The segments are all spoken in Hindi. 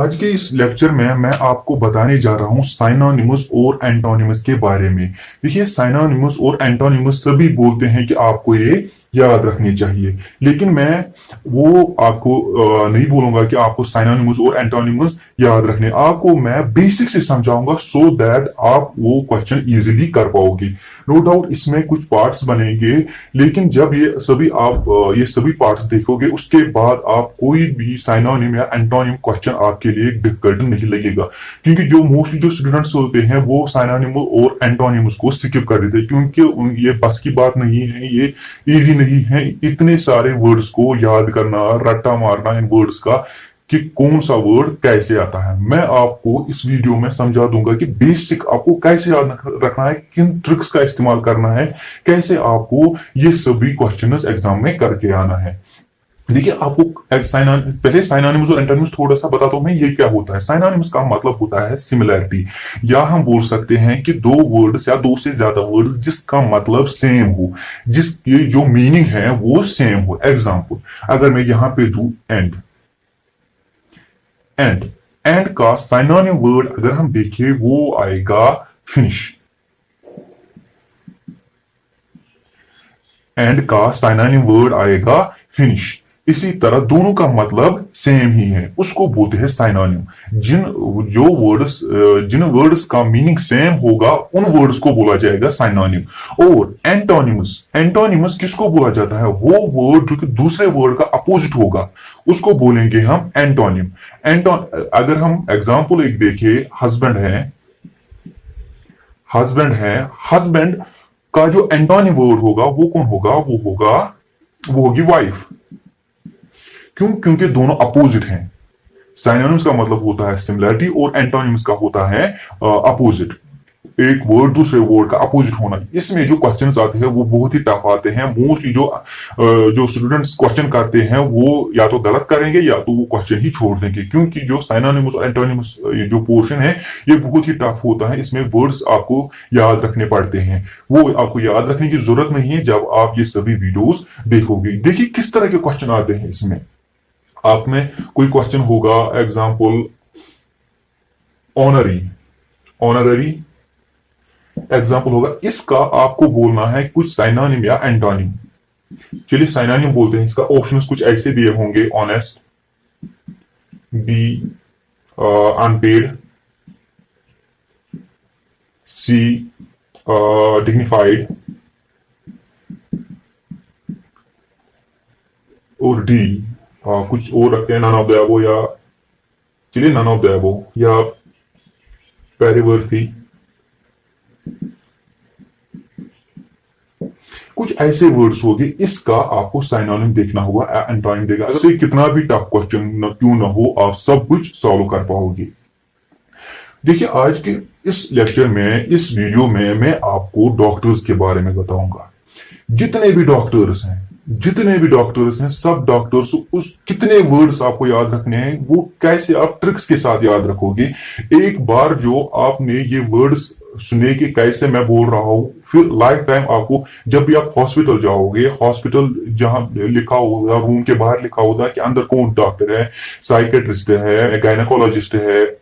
आज के इस लेक्चर में मैं आपको बताने जा रहा हूं साइनोनिमस और एंटोनिमस के बारे में। देखिए, साइनोनिमस और एंटोनिमस सभी बोलते हैं कि आपको ये याद रखनी चाहिए, लेकिन मैं वो आपको नहीं बोलूंगा कि आपको साइनोनिमस और एंटोनिमस याद रखने। आपको मैं बेसिक से समझाऊंगा सो दैट आप वो क्वेश्चन इजीली कर पाओगे। नो डाउट इसमें कुछ पार्ट्स बनेंगे, लेकिन जब ये सभी पार्ट्स देखोगे उसके बाद आप कोई भी साइनोनिम या एंटोनिम क्वेश्चन आपके लिए डिफिकल्ट नहीं लगेगा। क्योंकि जो मोस्टली जो स्टूडेंट्स होते हैं वो साइनोनिम और एंटोनिम्स को स्किप कर देते हैं, क्योंकि ये बस की बात नहीं है, ये इजी नहीं है इतने सारे वर्ड्स को याद करना, रट्टा मारना इन वर्ड्स का कि कौन सा वर्ड कैसे आता है। मैं आपको इस वीडियो में समझा दूंगा कि बेसिक आपको कैसे याद रखना है, किन ट्रिक्स का इस्तेमाल करना है, कैसे आपको ये सभी क्वेश्चंस एग्जाम में करके आना है। देखिए, आपको पहले साइनोनिम्स और एंटोनिम्स थोड़ा सा बताता हूं मैं ये क्या होता है। साइनोनिम्स का मतलब होता है सिमिलैरिटी, या हम बोल सकते हैं कि दो वर्ड्स या दो से ज्यादा वर्ड्स जिसका मतलब सेम हो, जिसकी जो मीनिंग है वो सेम हो। एग्जाम्पल अगर मैं यहां पे दू एंड, एंड का साइनोनिम वर्ड अगर हम देखें वो आएगा फिनिश। एंड का साइनोनिम वर्ड आएगा फिनिश। इसी तरह दोनों का मतलब सेम ही है, उसको बोलते हैं साइनोनिम। जिन वर्ड्स का मीनिंग सेम होगा उन वर्ड्स को बोला जाएगा साइनोनिम। और एंटोनिमस किसको बोला जाता है? वो वर्ड जो कि दूसरे वर्ड का अपोजिट होगा उसको बोलेंगे हम एंटोनिम। अगर हम एग्जांपल एक देखें, हस्बैंड का जो एंटोनिम वर्ड होगा वो कौन होगा? वो होगी वाइफ। क्योंकि दोनों अपोजिट हैं। साइनोनिम्स का मतलब होता है सिमिलरिटी और एंटोनिम्स का होता है अपोजिट। एक वर्ड दूसरे वर्ड का अपोजिट होना। इसमें जो क्वेश्चंस आते हैं वो बहुत ही टफ आते हैं। मोस्टली जो स्टूडेंट्स क्वेश्चन करते हैं वो या तो गलत करेंगे या तो वो क्वेश्चन ही छोड़ देंगे, क्योंकि जो साइनोनिम्स और एंटोनिम्स जो पोर्शन है ये बहुत ही टफ होता है। इसमें वर्ड्स आपको याद रखने पड़ते हैं, वो आपको याद रखने की जरूरत नहीं है जब आप ये सभी वीडियोस देखोगे। देखिए किस तरह के क्वेश्चन आते हैं इसमें। आप में कोई क्वेश्चन होगा, एग्जाम्पल ऑनररी एग्जाम्पल होगा, इसका आपको बोलना है कुछ साइनोनिम या एंटोनिम। चलिए साइनोनिम बोलते हैं। इसका ऑप्शंस कुछ ऐसे दिए होंगे: ऑनेस्ट, बी अनपेड, सी डिग्निफाइड और डी कुछ और रखते हैं, नन ऑफ द अबव, या चलिए नन ऑफ द अबव या पैरेवर्थी। कुछ ऐसे वर्ड्स होंगे, इसका आपको साइनोनिम देखना होगा, एंटोनिम देगा। अगर कितना भी टफ क्वेश्चन क्यों ना हो, आप सब कुछ सॉल्व कर पाओगे। देखिए, आज के इस लेक्चर में, इस वीडियो में मैं आपको डॉक्टर्स के बारे में बताऊंगा। जितने भी डॉक्टर्स हैं सब डॉक्टर्स, उस कितने वर्ड्स आपको याद रखने हैं, वो कैसे आप ट्रिक्स के साथ याद रखोगे। एक बार जो आपने ये वर्ड्स सुने कि कैसे मैं बोल रहा हूं, फिर लाइफ टाइम आपको जब भी आप हॉस्पिटल जाओगे, हॉस्पिटल जहां लिखा होगा, रूम के बाहर लिखा होगा कि अंदर कौन डॉक्टर है, साइकेट्रिस्ट है, गायनेकोलॉजिस्ट है,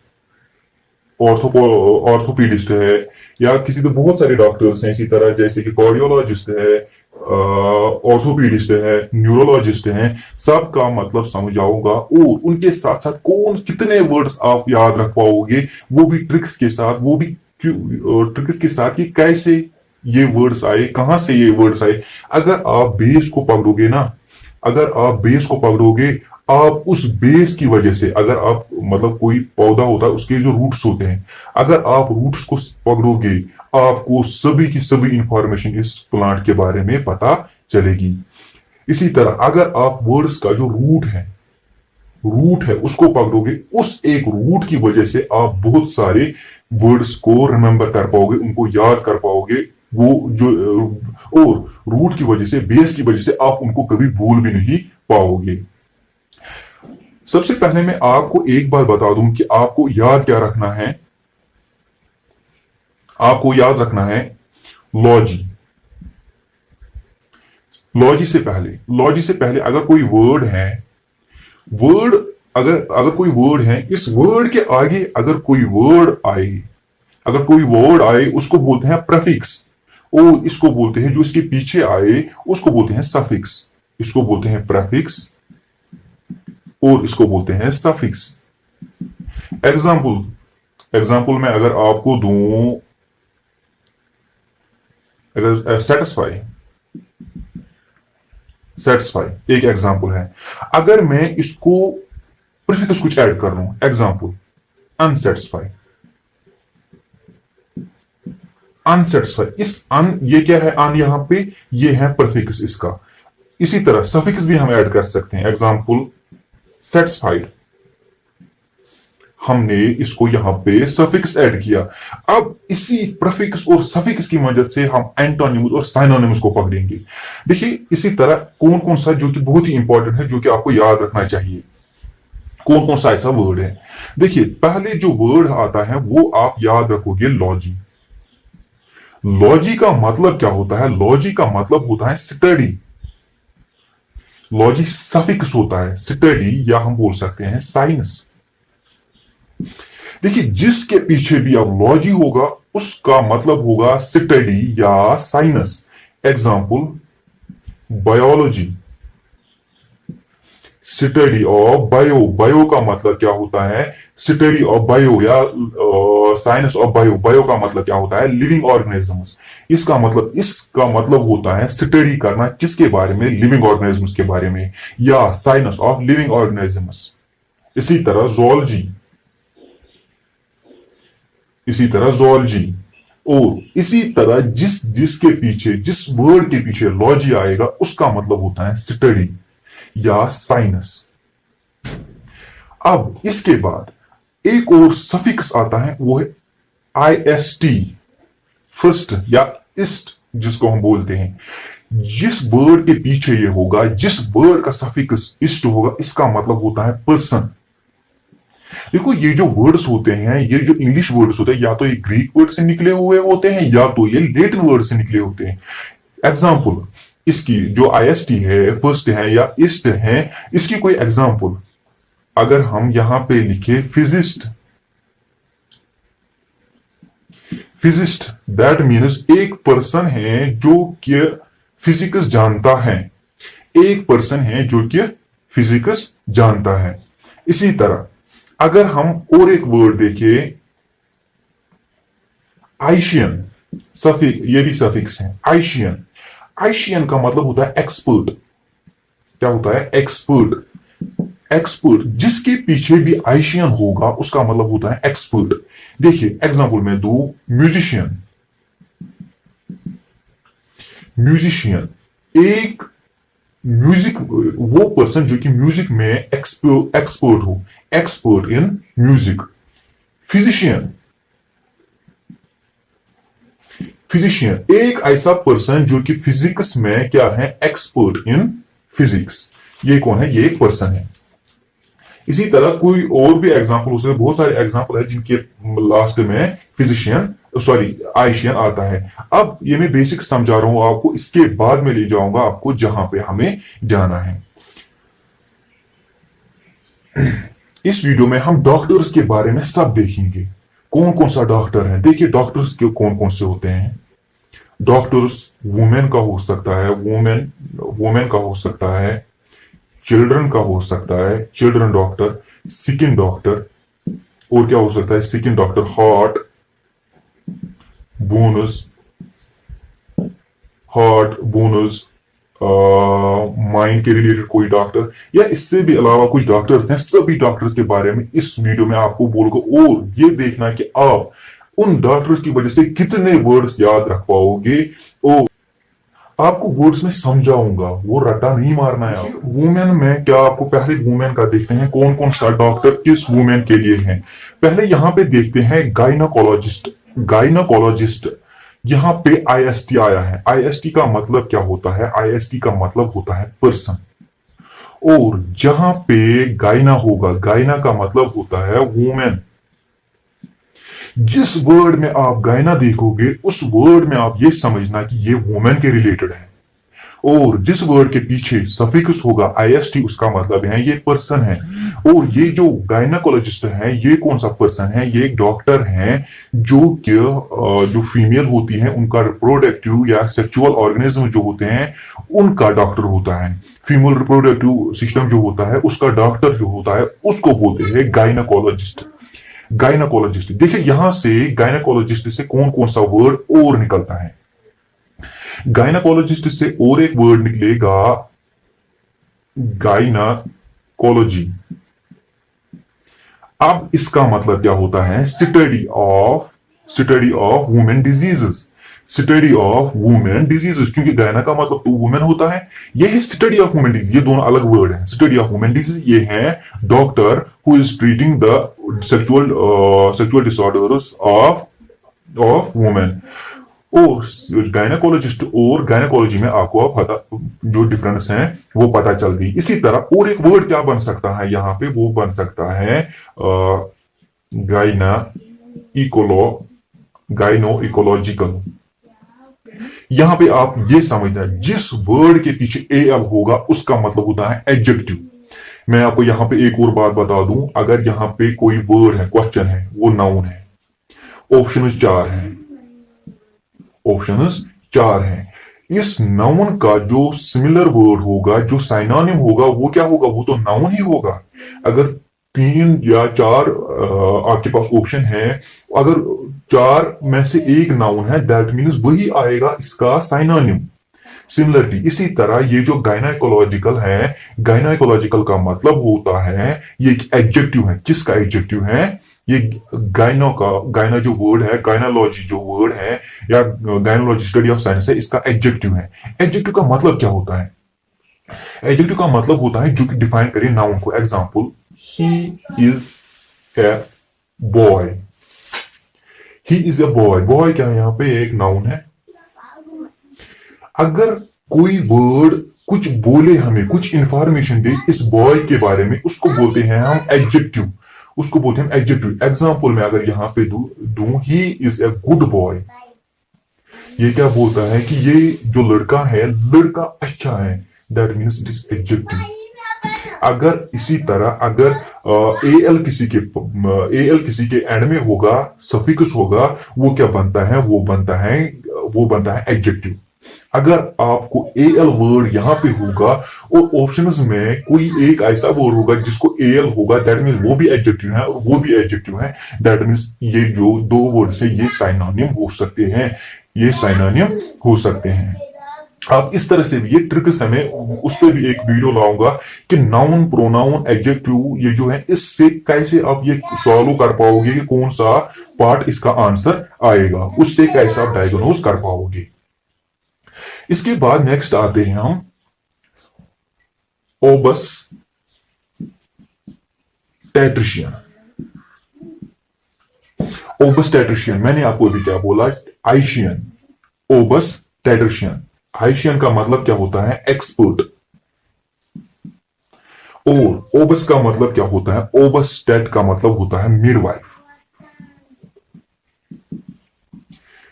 ऑर्थोपीडिस्ट है, या किसी तो बहुत सारे डॉक्टर्स हैं इसी तरह, जैसे कि कार्डियोलॉजिस्ट है, ऑर्थोपीडिस्ट है, न्यूरोलॉजिस्ट हैं। सबका मतलब समझाऊंगा और उनके साथ साथ कितने वर्ड्स आप याद रख पाओगे, वो भी ट्रिक्स के साथ, कि कैसे ये वर्ड्स आए, कहां से ये वर्ड्स आए। अगर आप बेस को पकड़ोगे, आप उस बेस की वजह से, अगर आप मतलब कोई पौधा होता है उसके जो रूट्स होते हैं, अगर आप रूट्स को पकड़ोगे आपको सभी की सभी इंफॉर्मेशन इस प्लांट के बारे में पता चलेगी। इसी तरह अगर आप वर्ड्स का जो रूट है उसको पकड़ोगे, उस एक रूट की वजह से आप बहुत सारे वर्ड्स को रिमेंबर कर पाओगे, उनको याद कर पाओगे। और रूट की वजह से, बेस की वजह से आप उनको कभी भूल भी नहीं पाओगे। सबसे पहले मैं आपको एक बात बता दूं कि आपको याद क्या रखना है। आपको याद रखना है लॉजी से पहले अगर कोई वर्ड है, वर्ड अगर अगर कोई वर्ड है, इस वर्ड के आगे अगर कोई वर्ड आए, उसको बोलते हैं प्रेफिक्स। और इसको बोलते हैं, जो इसके पीछे आए उसको बोलते हैं सफिक्स। इसको बोलते हैं प्रेफिक्स और इसको बोलते हैं सफिक्स। एग्जाम्पल में अगर आपको दूं, अगर सेटिस्फाई एक एग्जाम्पल है। अगर मैं इसको प्रीफिक्स कुछ ऐड कर रहा हूं, एग्जाम्पल अनसेटिस्फाई। इस अन, ये क्या है अन, यहां पे ये है प्रीफिक्स इसका। इसी तरह सफिक्स भी हम ऐड कर सकते हैं। एग्जाम्पल सेटिस्फाइड, हमने इसको यहां पे सफिक्स ऐड किया। अब इसी प्रीफिक्स और सफिक्स की मदद से हम एंटोनिमस और साइनोनिमस को पकड़ेंगे। देखिए इसी तरह कौन कौन सा जो कि बहुत ही इंपॉर्टेंट है, जो कि आपको याद रखना चाहिए, कौन कौन सा ऐसा वर्ड है। देखिए पहले जो वर्ड आता है वो आप याद रखोगे लॉजी। लॉजी का मतलब क्या होता है? लॉजी का मतलब होता है स्टडी। लॉजी सफिक्स होता है स्टडी, या हम बोल सकते हैं साइंस। देखिए जिसके पीछे भी अब लॉजी होगा उसका मतलब होगा स्टडी या science. Example biology, study of bio. Bio का मतलब क्या होता है? स्टडी ऑफ बायो या साइंस ऑफ बायो। बायो का मतलब क्या होता है? Living organisms. इसका मतलब होता है स्टडी करना किसके बारे में? लिविंग ऑर्गेनिजम्स के बारे में, या साइंस ऑफ लिविंग ऑर्गेनिजम्स। इसी तरह जोलॉजी, और इसी तरह जिसके पीछे, जिस वर्ड के पीछे लॉजी आएगा उसका मतलब होता है स्टडी या साइंस। अब इसके बाद एक और सफिक्स आता है, वो है IST, फर्स्ट या इस्ट जिसको हम बोलते हैं। जिस वर्ड के पीछे ये होगा, जिस वर्ड का सफिक्स इस्ट होगा, इसका मतलब होता है पर्सन। देखो ये जो वर्ड्स होते हैं, ये जो इंग्लिश वर्ड्स होते हैं, या तो ये ग्रीक वर्ड से निकले हुए होते हैं या तो ये लैटिन वर्ड से निकले होते हैं। एग्जाम्पल इसकी जो IST है, फर्स्ट है या इस्ट है, इसकी कोई एग्जाम्पल अगर हम यहां पे लिखे फिजिस्ट, दैट मीन्स एक पर्सन है जो कि फिजिक्स जानता है। एक पर्सन है जो कि फिजिक्स जानता है। इसी तरह अगर हम और एक वर्ड देखें, आइशियन, ये भी सफिक्स है। आइशियन का मतलब होता है एक्सपर्ट। क्या होता है? एक्सपर्ट। जिसके पीछे भी आइशियन होगा उसका मतलब होता है एक्सपर्ट। देखिए एग्जांपल में दो, म्यूजिशियन एक म्यूजिक, वो पर्सन जो कि म्यूजिक में एक्सपर्ट हो, एक्सपर्ट इन म्यूजिक। फिजिशियन एक ऐसा पर्सन जो कि फिजिक्स में क्या है? Expert in physics. ये कौन है? ये एक पर्सन है। इसी तरह कोई और भी एग्जांपल हो सकते, बहुत सारे एग्जांपल है जिनके लास्ट में आइशियन आता है। अब ये मैं बेसिक समझा रहा हूं आपको, इसके बाद में ले जाऊंगा आपको जहां पे हमें जाना है। इस वीडियो में हम डॉक्टर्स के बारे में सब देखेंगे, कौन कौन सा डॉक्टर है। देखिए डॉक्टर्स के कौन कौन से होते हैं। डॉक्टर्स वुमेन का हो सकता है, वुमेन का हो सकता है, चिल्ड्रन का हो सकता है, चिल्ड्रन डॉक्टर, स्किन डॉक्टर, और क्या हो सकता है? Skin doctor, heart, bonus, mind के रिलेटेड कोई डॉक्टर, या इससे भी अलावा कुछ डॉक्टर्स हैं। सभी डॉक्टर्स के बारे में इस वीडियो में आपको बोलूंगा, और ये देखना कि आप उन डॉक्टर्स की वजह से कितने वर्ड्स याद रख पाओगे, और आपको वर्ड्स में समझाऊंगा, वो रट्टा नहीं मारना है। वुमेन में क्या, आपको पहले वुमेन का देखते हैं कौन कौन सा डॉक्टर किस वुमेन के लिए है। पहले यहां पे देखते हैं गायनाकोलॉजिस्ट। यहां पे IST आया है। IST का मतलब क्या होता है? IST का मतलब होता है पर्सन। और जहां पे गायना होगा, गायना का मतलब होता है वुमेन। जिस वर्ड में आप गायना देखोगे उस वर्ड में आप ये समझना कि ये वुमेन के रिलेटेड है। और जिस वर्ड के पीछे सफिक्स होगा IST, उसका मतलब है ये पर्सन है। और ये जो गायनाकोलॉजिस्ट है ये कौन सा पर्सन है, ये एक डॉक्टर है जो कि जो फीमेल होती है उनका रिप्रोडक्टिव या सेक्सुअल ऑर्गेनिज्म जो होते हैं उनका डॉक्टर होता है। फीमेल रिप्रोडक्टिव सिस्टम जो होता है उसका डॉक्टर जो होता है उसको बोलते हैं गायनाकोलॉजिस्ट। गायनाकोलॉजिस्ट देखिए यहां से गायनाकोलॉजिस्ट से कौन कौन सा वर्ड और निकलता है। गायनाकोलॉजिस्ट से और एक वर्ड निकलेगा गायनाकोलॉजी। अब इसका मतलब क्या होता है, study of women diseases, study of women diseases, क्योंकि गायना का मतलब तो वुमेन होता है, यह है स्टडी ऑफ वुमेन डिजीज। ये दोनों अलग वर्ड हैं। स्टडी ऑफ वुमेन डिजीज ये है doctor who is treating the sexual disorders of women. और गायनाकोलॉजिस्ट और गायनाकोलॉजी में आपको पता जो डिफरेंस है वो पता चल गई। इसी तरह और एक वर्ड क्या बन सकता है यहां पे, वो बन सकता है गाइनो इकोलॉजिकल। यहां पे आप ये समझना जिस वर्ड के पीछे एल होगा उसका मतलब होता है एडजेक्टिव। मैं आपको यहां पे एक और बात बता दूं, अगर यहां पे कोई वर्ड है, क्वेश्चन है, वो नाउन है, ऑप्शंस चार हैं, ऑप्शंस चार हैं। इस नाउन का जो सिमिलर वर्ड होगा, जो साइनोनिम होगा, वो क्या होगा, वो तो नाउन ही होगा। अगर तीन या चार आपके पास ऑप्शन है, अगर चार में से एक नाउन है दैट मीन्स वही आएगा इसका साइनोनिम। सिमिलरली इसी तरह ये जो गायनाकोलॉजिकल है, गायनाकोलॉजिकल का मतलब होता है ये एक एडजेक्टिव है। किसका एडजेक्टिव है, ये गायना जो वर्ड है, गायनालॉजी जो वर्ड है या गायनालॉजी स्टडी ऑफ साइंस है, इसका एडजेक्टिव है। एडजेक्टिव का मतलब क्या होता है, एडजेक्टिव का मतलब होता है जो कि डिफाइन करे नाउन को। Example, he is a boy, he is a boy. Boy क्या है, यहां पे एक नाउन है। अगर कोई वर्ड कुछ बोले, हमें कुछ इंफॉर्मेशन दे इस बॉय के बारे में, उसको बोलते हैं हम एडजेक्टिव, उसको बोलते हैं एडजेक्टिव। एग्जांपल में अगर यहां पे दूं he is a good boy, ये क्या बोलता है कि ये जो लड़का है, लड़का अच्छा है, that means it is adjective. अगर इसी तरह अगर एल किसी के एंड में होगा, सफिक्स होगा, वो क्या बनता है, वो बनता है एडजेक्टिव। अगर आपको एल वर्ड यहां पे होगा और ऑप्शंस में कोई एक ऐसा वर्ड होगा जिसको एल होगा, दैट मीन्स वो भी एडजेक्टिव है और वो भी एडजेक्टिव है, दैट मीन्स ये जो दो वर्ड से ये साइनोनिम हो सकते हैं, ये साइनोनिम हो सकते हैं। आप इस तरह से भी ये ट्रिक्स है, मैं उस पर भी एक वीडियो लाऊंगा कि नाउन, प्रोनाउन, एडजेक्टिव ये जो है इससे कैसे आप ये सॉल्व कर पाओगे कि कौन सा पार्ट इसका आंसर आएगा, उससे कैसे आप डायग्नोज कर पाओगे। इसके बाद नेक्स्ट आते हैं हम ओबस टैट्रिशियन। ओबस टैट्रिशियन मैंने आपको अभी क्या बोला, आइशियन। ओबस टैट्रिशियन, आइशियन का मतलब क्या होता है, एक्सपर्ट। और ओबस का मतलब क्या होता है, ओबस टैट का मतलब होता है midwife.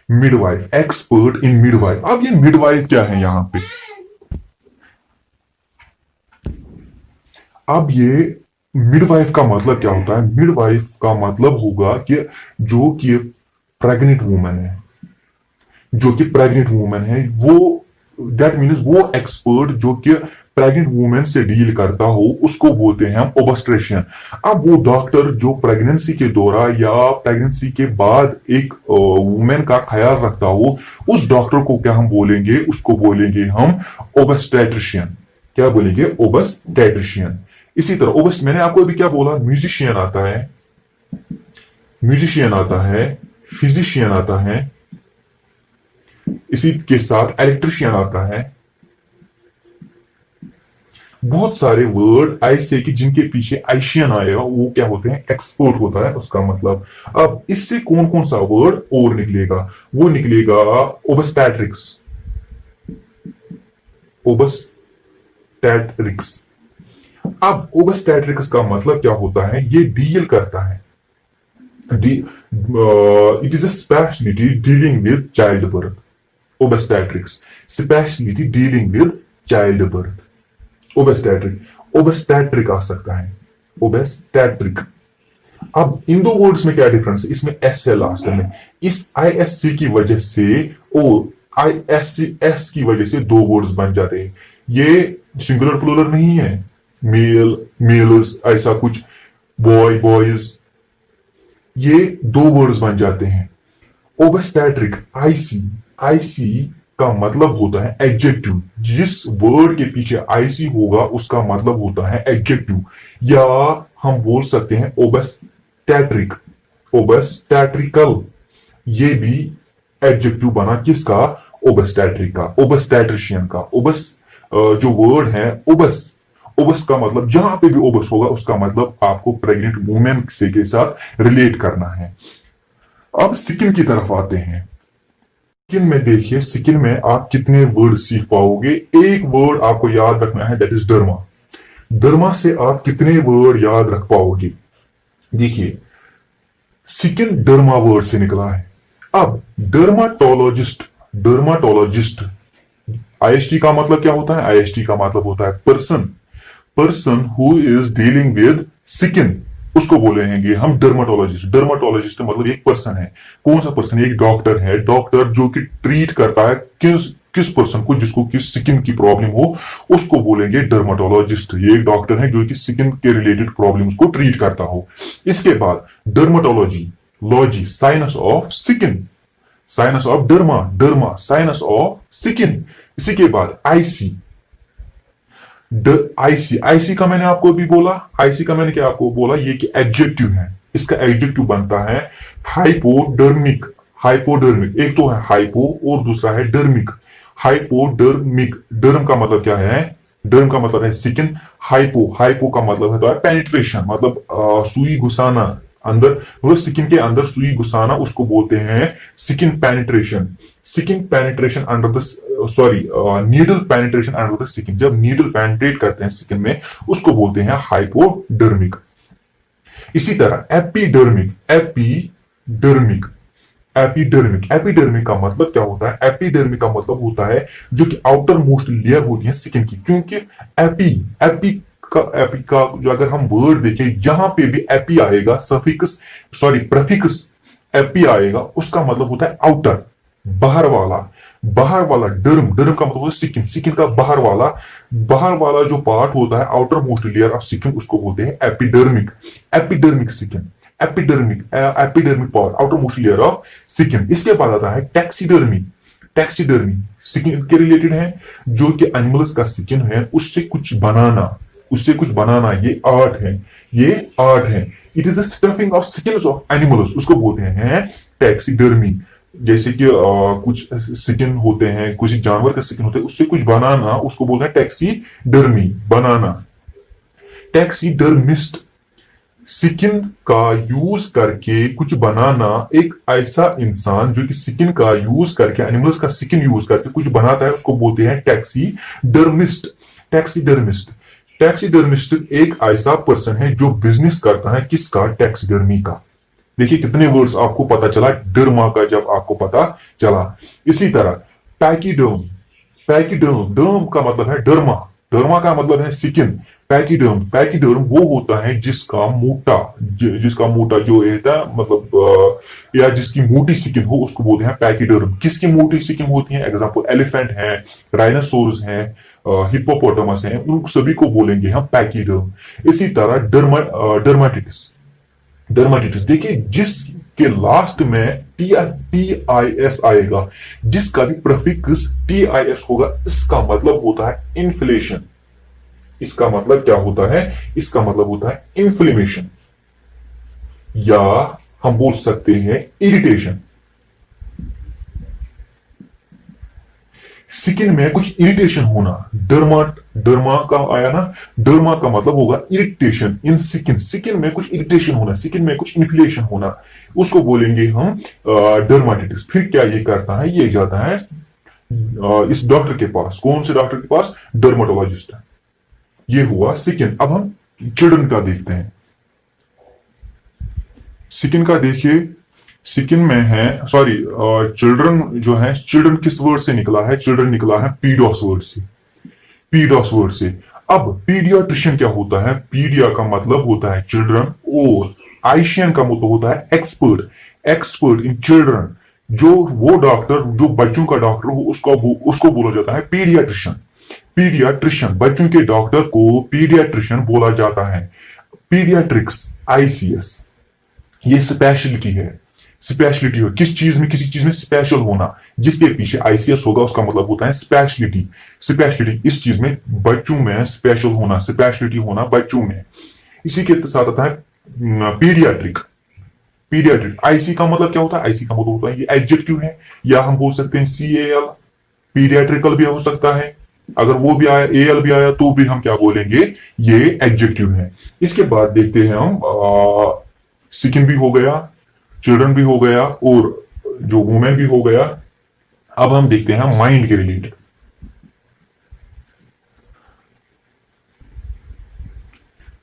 Midwife, expert in midwife. अब ये मिडवाइफ क्या है यहां पे, अब ये मिडवाइफ का मतलब क्या होता है, मिडवाइफ का मतलब होगा कि जो कि प्रेग्नेंट वुमन है, जो कि प्रेग्नेंट वुमन है, वो दैट मीन्स वो एक्सपर्ट जो कि प्रेग्नेंट वुमेन से डील करता हो, उसको बोलते हैं हम ओबस्ट्रेशियन। अब वो डॉक्टर जो प्रेगनेंसी के दौरान या प्रेगनेंसी के बाद एक वुमेन का ख्याल रखता हो, उस डॉक्टर को क्या हम बोलेंगे, उसको बोलेंगे हम ओबस्ट्रेट्रिशियन। क्या बोलेंगे, ओबस्ट्रेट्रिशियन। इसी तरह मैंने आपको अभी क्या बोला, म्यूजिशियन आता है, म्यूजिशियन आता है, फिजिशियन आता है, इसी के साथ इलेक्ट्रिशियन आता है। बहुत सारे वर्ड ऐसे कि जिनके पीछे आइशियन आएगा, वो क्या होते हैं, एक्सपर्ट होता है उसका मतलब। अब इससे कौन कौन सा वर्ड और निकलेगा, वो निकलेगा ओबस्टैट्रिक्स। ओबस्टैट्रिक्स, अब ओबस्टैट्रिक्स का मतलब क्या होता है, ये डील करता है, it is a speciality dealing with child birth. Obstetrics, speciality dealing with child birth. Obstetric आ सकता है, ओबेस्टैट्रिक। अब इन दो वर्ड्स में क्या डिफरेंस है, इसमें एस है लास्ट में, इस आईएससी की वजह से और आईएससी एस की वजह से दो वर्ड्स बन जाते हैं। ये सिंगुलर प्लूरल नहीं है, मेल मेल्स ऐसा कुछ, बॉय बॉयज, ये दो वर्ड्स बन जाते हैं। ओबस्टैट्रिक, आईसी, आईसी का मतलब होता है एडजेक्टिव। जिस वर्ड के पीछे आईसी होगा उसका मतलब होता है एडजेक्टिव, या हम बोल सकते हैं ओबस्टैट्रिक, ओबस्टैट्रिकल। ये भी एडजेक्टिव बना किसका, ओबस्टैट्रिक का, ओबस्टैट्रिशियन का। ओबस जो वर्ड है ओबस, ओबस का मतलब जहां पे भी ओबस होगा उसका मतलब आपको प्रेग्नेंट वुमेन से के साथ रिलेट करना है। अब सिकिन की तरफ आते हैं। सिकिन में देखिए, सिकिन में आप कितने वर्ड सीख पाओगे। एक वर्ड आपको याद रखना है, दैट इज डर्मा। डर्मा से आप कितने वर्ड याद रख पाओगे। देखिए, सिकिन डर्मा वर्ड से निकला है। अब डर्माटोलॉजिस्ट, डर्माटोलॉजिस्ट, आईएसटी का मतलब क्या होता है, आईएसटी का मतलब होता है person, person who is dealing with skin, उसको बोलेंगे हम डर्माटोलॉजिस्ट। डर्माटोलॉजिस्ट मतलब एक पर्सन है। कौन सा पर्सन, एक डॉक्टर है, डॉक्टर जो कि ट्रीट करता है किस किस पर्सन को, जिसको किस स्किन की प्रॉब्लम हो उसको बोलेंगे डर्माटोलॉजिस्ट। ये एक डॉक्टर है जो कि स्किन के रिलेटेड प्रॉब्लम्स को ट्रीट करता हो। इसके बाद dermatology, logy, sinus of skin, sinus of derma, derma sinus of skin. इसी के बाद आईसी, आईसी, आईसी का मैंने आपको भी बोला, आईसी का मैंने क्या आपको बोला, ये कि एडजेक्टिव है। इसका एडजेक्टिव बनता है हाइपोडर्मिक, हाइपोडर्मिक। एक तो है हाइपो और दूसरा है डर्मिक, हाइपोडर्मिक। डर्म का मतलब क्या है, डर्म का मतलब है स्किन, हाइपो, हाइपो का मतलब है तो है पेनिट्रेशन, मतलब सुई घुसाना अंदर, मतलब स्किन के अंदर सुई घुसाना, उसको बोलते हैं skin penetration. Skin penetration under the, sorry, needle penetration under the skin, जब नीडल पेनिट्रेट करते हैं स्किन में उसको बोलते हैं हाइपोडर्मिक। इसी तरह एपिडर्मिक, एपिडर्मिक, एपिडर्मिक, एपिडर्मिक का मतलब क्या होता है, एपिडर्मिक का मतलब होता है जो कि आउटर मोस्ट लेयर होती है स्किन की। क्योंकि एपी, एपी का जो अगर हम वर्ड देखें, जहां पे भी एपी आएगा, सफिक्स, सॉरी प्रेफिक्स एपी आएगा, उसका मतलब होता है आउटर, बाहर वाला, बाहर वाला। डर्म, डर्म का मतलब होता है स्किन, स्किन का बाहर वाला, बाहर वाला जो पार्ट होता है outer most layer of skin, उसको बोलते हैं epidermic, epidermic skin, epidermic, epidermic part, outer most layer of skin. इसके बाद आता है टैक्सीडर्मी, टैक्सीडर्मी स्किन के रिलेटेड है, जो कि एनिमल्स का स्किन है उससे कुछ बनाना, उससे कुछ बनाना, ये आर्ट है, ये आर्ट है। It is a stuffing of skins of animals, उसको बोलते हैं टैक्सीडर्मी। जैसे कि कुछ स्किन होते हैं, कुछ जानवर का स्किन होता है, उससे कुछ बनाना, उसको बोलते हैं टैक्सीडर्मी, बनाना। टैक्सीडर्मिस्ट, स्किन का यूज करके कुछ बनाना, एक ऐसा इंसान जो कि स्किन का यूज करके, एनिमल्स का स्किन यूज करके कुछ बनाता है, उसको बोलते हैं टैक्सीडर्मिस्ट, टैक्सीडर्मिस्ट। टैक्सीडर्मिस्ट एक ऐसा पर्सन है जो बिजनेस करता है किसका, टैक्सीडर्मी का। देखिए कितने वर्ड्स आपको पता चला डर्मा का जब आपको पता चला। इसी तरह पैकीडर्म, पैकीडर्म, डर्म का मतलब है डर्मा, डर्मा का मतलब है स्किन। पैकीडर्म, पैकीडर्म वो होता है जिसका मोटा, जिसका मोटा जो होता है, मतलब या जिसकी मोटी स्किन हो उसको बोलते हैं पैकीडर्म। किसकी मोटी स्किन होती है, एग्जांपल एलिफेंट है, राइनोसोरस है, हिप्पोपोटामस है, उन सभी को बोलेंगे हम पैकीडर्म। इसी तरह डर्माटिटिस, डर्माटिटिस देखिए जिसके लास्ट में टी आई एस आएगा, जिसका भी प्रफिक्स टी आई एस होगा, इसका मतलब होता है इन्फ्लेशन। इसका मतलब क्या होता है, इसका मतलब होता है इन्फ्लेमेशन, या हम बोल सकते हैं इरिटेशन। स्किन में कुछ इरिटेशन होना, डर्मा, डर्मा का आया ना, डर्मा का मतलब होगा इरिटेशन इन स्किन, स्किन में कुछ इरिटेशन होना, स्किन में कुछ इन्फ्लेशन होना, उसको बोलेंगे हम डर्माटिटिस। फिर क्या ये करता है, ये जाता है इस डॉक्टर के पास, कौन से डॉक्टर के पास, डर्माटोलॉजिस्ट है। ये हुआ स्किन। अब हम चिल्ड्रन का देखते हैं। स्किन का देखिए, स्किन में है, सॉरी, चिल्ड्रन जो है, चिल्ड्रन किस वर्ड से निकला है, चिल्ड्रन निकला है पीडोस वर्ड से, पीडोस वर्ड से। अब पीडियाट्रिशियन क्या होता है? पीडिया का मतलब होता है चिल्ड्रन, और आइशियन का मतलब होता है एक्सपर्ट, एक्सपर्ट इन चिल्ड्रन। जो वो डॉक्टर जो बच्चों का डॉक्टर हो उसको बोला जाता है पीडियाट्रिशियन। पीडियाट्रिशियन, बच्चों के डॉक्टर को पीडियाट्रिशियन बोला जाता है। पीडियाट्रिक्स, आईसीएस, ये स्पेशलिटी है। स्पेशलिटी हो किस चीज में, किसी चीज में स्पेशल होना, जिसके पीछे आईसीएस होगा उसका मतलब होता है स्पेशलिटी। स्पेशलिटी इस चीज में, बच्चों में स्पेशल होना, स्पेशलिटी होना बच्चों में। इसी के साथ आता है पीडियाट्रिक। पीडियाट्रिक, आईसी का मतलब क्या होता है? आईसी का मतलब होता है, ये एडजेक्टिव है, या हम बोल सकते हैं सीएएल, पीडियाट्रिकल भी हो सकता है। अगर वो भी आया, एएल भी आया, तो भी हम क्या बोलेंगे? ये एडजेक्टिव है। इसके बाद देखते हैं हम, सिकिन भी हो गया, चिल्ड्रन भी हो गया, और जो वुमेन भी हो गया। अब हम देखते हैं माइंड के रिलेटेड।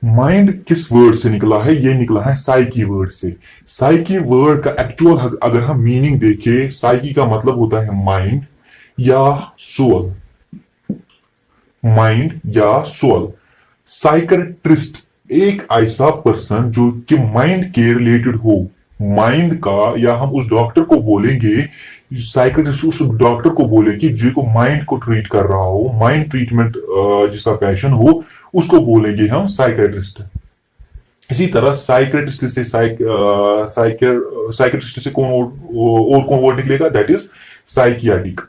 माइंड किस वर्ड से निकला है? ये निकला है साइकी वर्ड से। साइकी वर्ड का एक्चुअल अगर हम मीनिंग देखें, साइकी का मतलब होता है माइंड या सोल। माइंड या सोल। साइकेट्रिस्ट, एक ऐसा पर्सन जो कि माइंड के रिलेटेड हो, माइंड का, या हम उस डॉक्टर को बोलेंगे, साइकेट्रिस्ट उस डॉक्टर को बोले कि जो को माइंड को ट्रीट कर रहा हो, माइंड ट्रीटमेंट जिसका पैशन हो, उसको बोलेंगे हम साइकेट्रिस्ट। इसी तरह साइकेट्रिस्ट से साइकेट्रिस्ट से कौन और कौन वर्ड निकलेगा? That is psychiatric.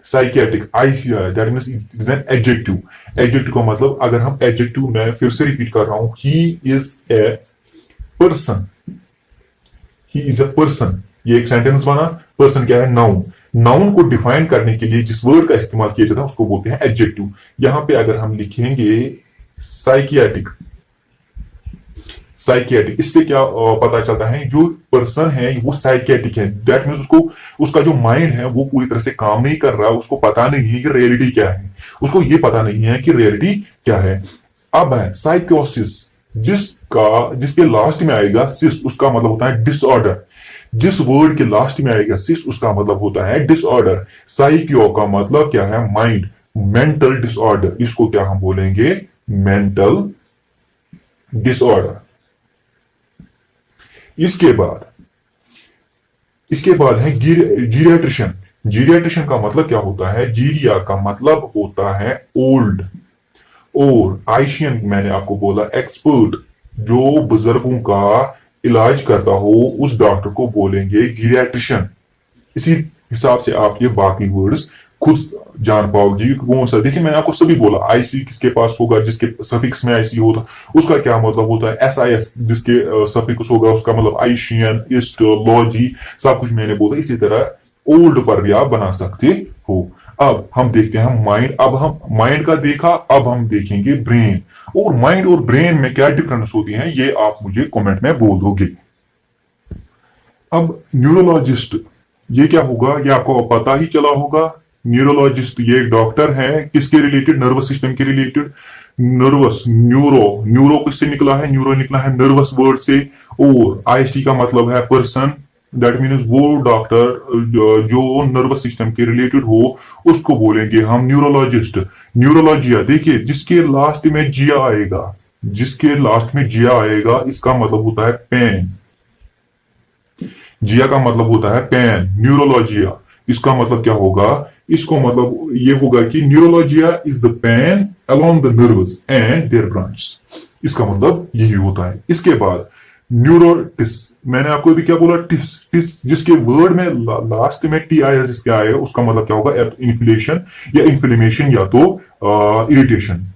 Psychiatric, ICI, that means it is an adjective. Adjective का मतलब, अगर हम एडजेक्टिव में फिर से रिपीट कर रहा हूं, he is a person, he is a person, ये एक सेंटेंस बना। पर्सन क्या है? नाउन। नाउन को डिफाइन करने के लिए जिस वर्ड का इस्तेमाल किया जाता है उसको बोलते हैं एडजेक्टिव। यहां पे अगर हम लिखेंगे साइकियाट्रिक, साइकियाट्रिक, इससे क्या पता चलता है? जो पर्सन है वो साइकियाट्रिक है। दैट मीन्स उसको, उसका जो माइंड है वो पूरी तरह से काम नहीं कर रहा, उसको पता नहीं है कि रियलिटी क्या है, उसको ये पता नहीं है कि रियलिटी क्या है। अब है साइकोसिस, जिसके लास्ट में आएगा सिस, उसका मतलब होता है डिसऑर्डर। जिस वर्ड के लास्ट में आएगा सिस, उसका मतलब होता है डिसऑर्डर। साइकियो का मतलब क्या है? माइंड। मेंटल डिसऑर्डर, इसको क्या हम बोलेंगे? Mental disorder. इसके बाद है जीरियाट्रिशियन। जीरियाट्रिशियन का मतलब क्या होता है? जीरिया का मतलब होता है ओल्ड, और आइशियन मैंने आपको बोला एक्सपर्ट, जो बुजुर्गों का इलाज करता हो, उस डॉक्टर को बोलेंगे जीरियाट्रिशियन। इसी हिसाब से आप ये बाकी वर्ड्स खुद जान पाओगे कौन सा। देखिए मैंने आपको सभी बोला, आईसी किसके पास होगा? जिसके सफिक्स में आईसी होता उसका क्या मतलब होता है? एसआईएस जिसके सफिक्स होगा उसका मतलब आइशियन, ईस्ट, लॉजी, सब कुछ मैंने बोला। इसी तरह ओल्ड पर भी आप बना सकते हो। अब हम देखते हैं माइंड। अब हम माइंड का देखा, अब हम देखेंगे ब्रेन। और माइंड और ब्रेन में क्या डिफरेंस होती है ये आप मुझे कमेंट में बोल दोगे। अब न्यूरोलॉजिस्ट, ये क्या होगा? ये आपको पता ही चला होगा। न्यूरोलॉजिस्ट ये एक डॉक्टर है, किसके रिलेटेड? नर्वस सिस्टम के रिलेटेड। नर्वस, न्यूरो, न्यूरो किससे निकला है? न्यूरो निकला है नर्वस वर्ड से। और आईएसटी का मतलब है पर्सन, दैट मीन्स वो डॉक्टर जो नर्वस सिस्टम के रिलेटेड हो, उसको बोलेंगे हम न्यूरोलॉजिस्ट। न्यूरोलॉजिया, देखिए जिसके लास्ट में जिया आएगा, जिसके लास्ट में जिया आएगा, इसका मतलब होता है पेन। जिया का मतलब होता है पेन, न्यूरोलॉजिया। इसका मतलब क्या होगा? इसको मतलब ये होगा कि neuralgia is the pain along the nerves and their branch. इसका मतलब यही होता है। इसके बाद न्यूरोटिस, मैंने आपको अभी क्या बोला? टिस, टिस जिसके वर्ड में लास्ट में टी आया, जिसके आएगा उसका मतलब क्या होगा? इन्फ्लेशन या इन्फ्लेमेशन, या तो इरिटेशन।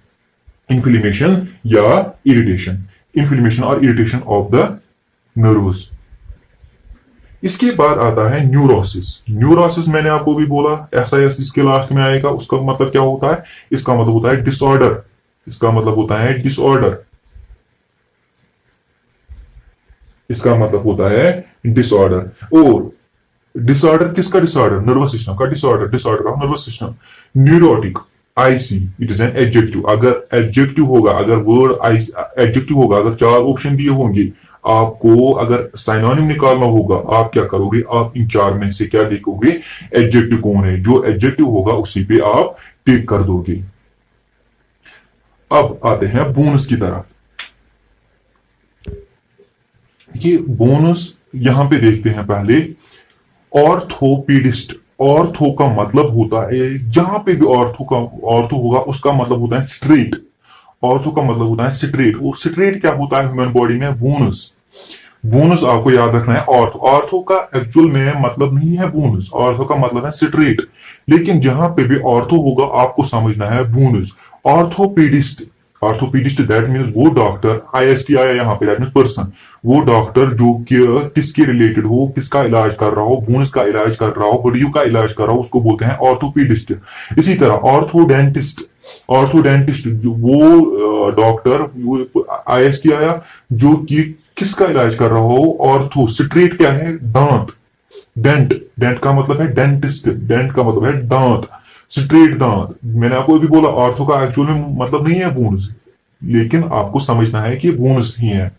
इन्फ्लेमेशन या इरिटेशन, इन्फ्लेमेशन और इरिटेशन ऑफ द नर्व्स। इसके बाद आता है न्यूरोसिस। न्यूरोसिस मैंने आपको भी बोला, ऐसा इसके लास्ट में आएगा, उसका मतलब क्या होता है? इसका मतलब होता है डिसऑर्डर। इसका मतलब होता है डिसऑर्डर। इसका मतलब होता है डिसऑर्डर। और डिसऑर्डर किसका? डिसऑर्डर नर्वस सिस्टम का disorder, disorder of nervous system. Neurotic, IC, it is an adjective. अगर एडजेक्टिव होगा, अगर वर्ड एडजेक्टिव होगा, अगर 4 ऑप्शन दिए होंगे, आपको अगर साइनोनिम निकालना होगा, आप क्या करोगे? आप इन 4 में से क्या देखोगे? एडजेक्टिव कौन है? जो एडजेक्टिव होगा उसी पे आप टिक कर दोगे। अब आते हैं बोनस की तरफ। देखिए बोनस यहां पे देखते हैं पहले, ऑर्थोपीडिस्ट। ऑर्थो का मतलब होता है, जहां पे भी ऑर्थो होगा उसका मतलब होता है स्ट्रेट। ऑर्थो का मतलब होता है स्ट्रेट, और स्ट्रेट क्या होता है ह्यूमन बॉडी में? बोनस। बोनस आपको याद रखना है। ऑर्थो, ऑर्थो का एक्चुअल में मतलब नहीं है बोनस, ऑर्थो का मतलब है स्ट्रेट। लेकिन जहां पे भी ऑर्थो होगा आपको समझना है बोनस। ऑर्थोपीडिस्ट, ऑर्थोपीडिस्ट दैट मीन्स वो डॉक्टर, आईएसटी आया यहाँ पे, दैट मीन्स पर्सन, वो डॉक्टर जो कि किसके रिलेटेड हो, किसका इलाज कर रहा हो, बोनस का इलाज कर रहा हो, हड्डियों का इलाज कर रहा हो, उसको बोलते हैं ऑर्थोपीडिस्ट। इसी तरह ऑर्थोडेंटिस्ट, ऑर्थोडेंटिस्ट जो वो डॉक्टर, आईएसटी आया, जो कि किसका इलाज कर रहा हो? ऑर्थो। स्ट्रेट क्या है? दांत। डेंट, डेंट का मतलब है डेंटिस्ट, डेंट का मतलब है दांत, स्ट्रेट दांत। मैंने आपको अभी बोला ऑर्थो का एक्चुअल में मतलब नहीं है बोन्स, लेकिन आपको समझना है कि बोन्स ही है।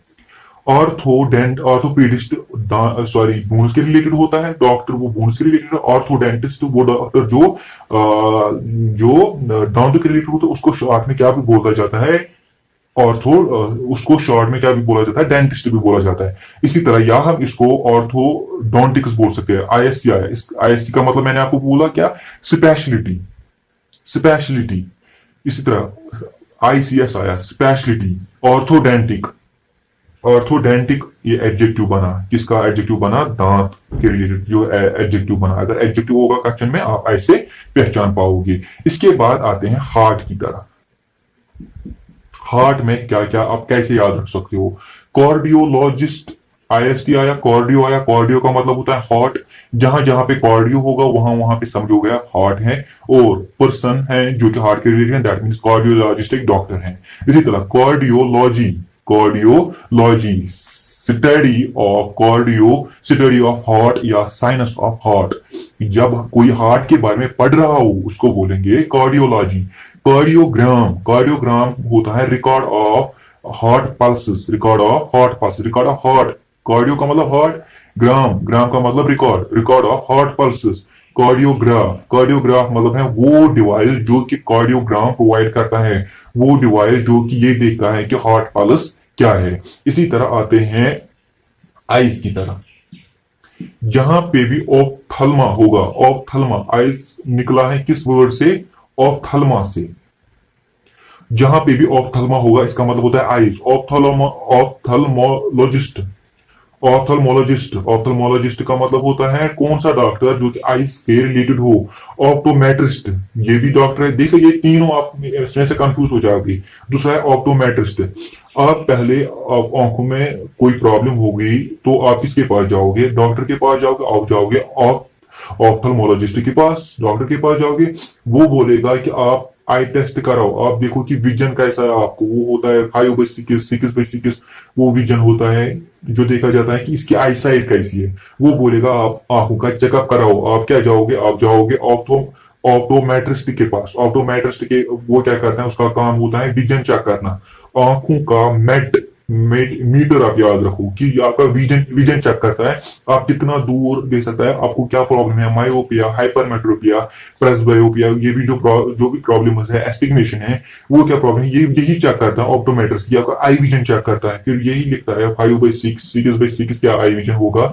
ऑर्थोडेंट, ऑर्थोपीडिस्ट सॉरी बोन्स के रिलेटेड होता है, डॉक्टर वो बोन्स के रिलेटेड है। ऑर्थोडेंटिस्ट वो डॉक्टर जो दांतों के रिलेटेड होता है, उसको शॉर्ट में क्या भी बोला जाता है? ऑर्थो। उसको शॉर्ट में क्या भी बोला जाता है? डेंटिस्ट भी बोला जाता है। इसी तरह या हम इसको ऑर्थोडोंटिक्स बोल सकते हैं। आईएससी आया, इस आईएससी का मतलब मैंने आपको बोला क्या? Speciality, speciality. इसी तरह आईसीएस आया, स्पेशलिटी। ऑर्थोडेंटिक, ऑर्थोडेंटिक ये एडजेक्टिव बना, किसका एडजेक्टिव बना? दांत के रिलेटेड जो एडजेक्टिव बना। अगर एडजेक्टिव होगा क्वेश्चन में आप ऐसे पहचान पाओगे। इसके बाद आते हैं हार्ट की तरफ। हार्ट में क्या क्या आप कैसे याद रख सकते हो? कार्डियोलॉजिस्ट, आईएसटी आया, कार्डियो आया। कार्डियो का मतलब होता है हार्ट। जहां जहां पे कार्डियो होगा वहां वहां पे समझो गया हार्ट है, और पर्सन है जो कि हार्ट के रिलेटेड है, दैट मींस कार्डियोलॉजिस्ट एक डॉक्टर है। इसी तरह cardiology, cardiology study of cardio, study of heart या साइंस ऑफ हार्ट। जब कोई हार्ट के बारे में पढ़ रहा हो उसको बोलेंगे कार्डियोलॉजी। कार्डियोग्राम, कार्डियोग्राम होता है record of heart pulses, record of heart pulse, record of heart. Cardio का मतलब हार्ट, ग्राम, ग्राम का मतलब record, record of heart pulses. Cardiograph, cardiograph मतलब है वो डिवाइस जो कि कार्डियोग्राम प्रोवाइड करता है, वो डिवाइस जो कि ये देखता है कि हार्ट पल्स क्या है। इसी तरह आते हैं आइज की तरह। जहां पे भी ऑप्थल्मा होगा, ऑप्थल्मा, आइज निकला है किस वर्ड से? ऑप्थल्मा से। जहां पे भी ऑप्थल्मा होगा इसका मतलब होता है आइज। ऑप्थल्मोलॉजिस्ट, ऑप्थल्मोलॉजिस्ट, ऑप्थल्मोलॉजिस्ट का मतलब होता है कौन सा डॉक्टर जो कि आइज के रिलेटेड हो। ऑप्टोमेट्रिस्ट, ये भी डॉक्टर है। देखो ये तीनों आप इसमें से कंफ्यूज हो जाओगे। दूसरा है ऑप्टोमेट्रिस्ट। आप पहले आप आंखों में कोई प्रॉब्लम हो गई तो आप किसके पास जाओगे? डॉक्टर के पास जाओगे। आप जाओगे ऑप्थल्मोलॉजिस्ट के पास, डॉक्टर के पास जाओगे। वो बोलेगा कि आप आई टेस्ट कराओ, आप देखो कि विजन कैसा है आपको। वो होता है 5/6, 6/6 वो विजन होता है जो देखा जाता है कि इसकी आई साइट कैसी है। वो बोलेगा आप आंखों का चेकअप कराओ। आप क्या जाओगे? आप जाओगे ऑप्टोमेट्रिस्ट के पास। ऑप्टोमेट्रिस्ट के वो क्या करता है? उसका काम होता है विजन चेक करना, आंखों का मीटर। आप याद रखो कि आपका विजन, विजन चेक करता है आप कितना दूर देख सकता है, आपको क्या प्रॉब्लम है, मायोपिया, हाइपरमेट्रोपिया, प्रेसबायोपिया, ये भी जो भी प्रॉब्लम है, एस्टिग्मेशन है, वो क्या प्रॉब्लम है, ये यही चेक करता है ऑप्टोमेट्रिस्ट। आपका आई विजन चेक करता है, फिर यही लिखता है 5/6, 6/6 क्या आई विजन होगा।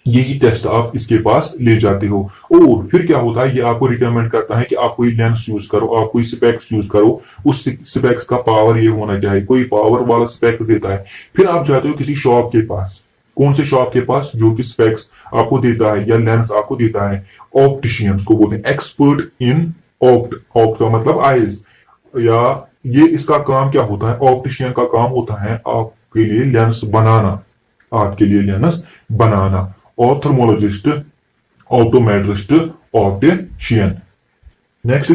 यही टेस्ट आप इसके पास ले जाते हो। और फिर क्या होता है, ये आपको रिकमेंड करता है कि आप कोई लेंस यूज करो, आप कोई स्पेक्स यूज करो। उस स्पेक्स का पावर ये होना चाहिए, कोई पावर वाला स्पेक्स देता है। फिर आप जाते हो किसी शॉप के पास। कौन से शॉप के पास? जो कि स्पेक्स आपको देता है या लेंस आपको देता है। ऑप्टिशियंस को बोलते हैं, एक्सपर्ट इन ऑप्ट। ऑप्ट का मतलब आईज, या ये इसका काम क्या होता है? ऑप्टिशियन का काम होता है आपके लिए लेंस बनाना, आपके लिए लेंस बनाना। Ophthalmologist, optometrist, optician. नेक्स्ट